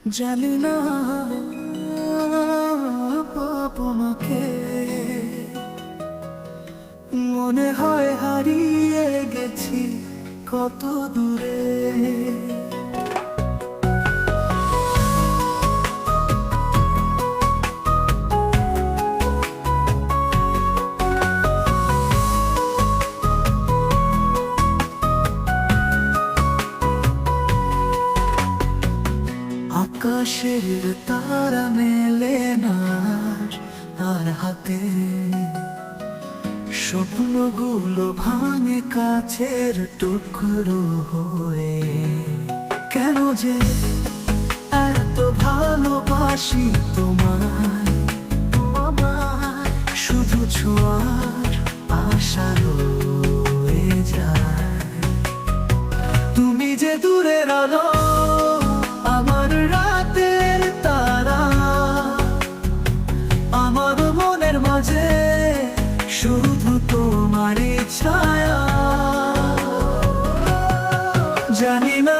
জানি না পাবো নাকে, মনে হয় হারিয়ে গেছি কত দূরে। আকাশের তারা মেলে না আর হাতে, স্বপ্নগুলো ভাঙে কাছের টুকরো হয়ে। কেন যে এত ভালোবাসি তোমায়, শুধু ছোঁয়ার আশা রয়ে যায়। তুমি যে দূরের আলো, আমার রাতের তারা, আমার মনের মাঝে শুধু তোমারই ছায়া। জানি না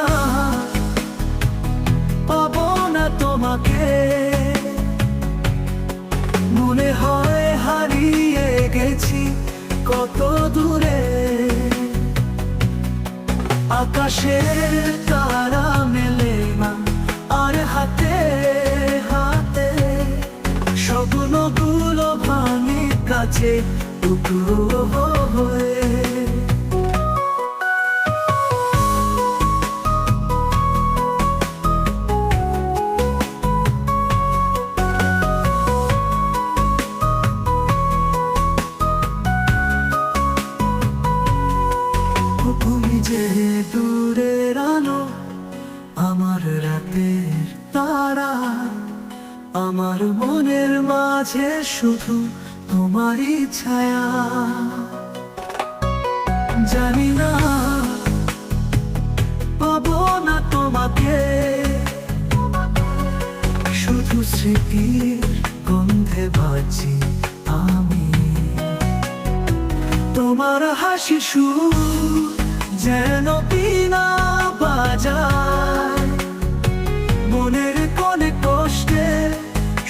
পাবো না তোমাকে, মনে হয় হারিয়ে গেছি কত দূরে। আকাশের তারা মেলে না আর হাতে হাতে, স্বপ্নগুলো ভাঙে কাছে টুকরো হয়ে। তুমি যে দূরের আলো, আমার রাতের তারা, আমার মনের মাঝে শুধু তোমারই ছায়া। জানি না পাবো না তোমাকে, শুধু স্মৃতির গন্ধে বাঁচি আমি। তোমার হাসি সুর যেন বিনা বাজায়, মনের কোণে কষ্টে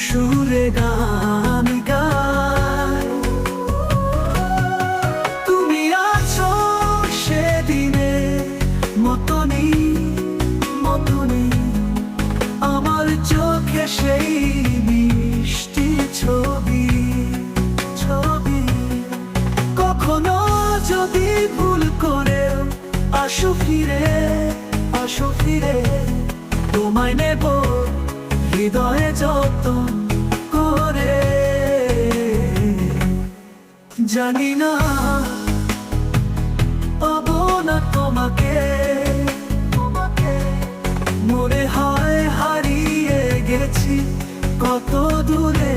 সুরে গান গায়। তুমি আছো সেদিনে মতনই মতনই, আমার চোখে সেই মিষ্টি ছবি ছবি। কখনো যদি ভুল করে আসো ফিরে, তোমায় নেব হৃদয়ে যতন করে। জানি না পাবো না তোমাকে, মনে হয় হারিয়ে গেছি কত দূরে।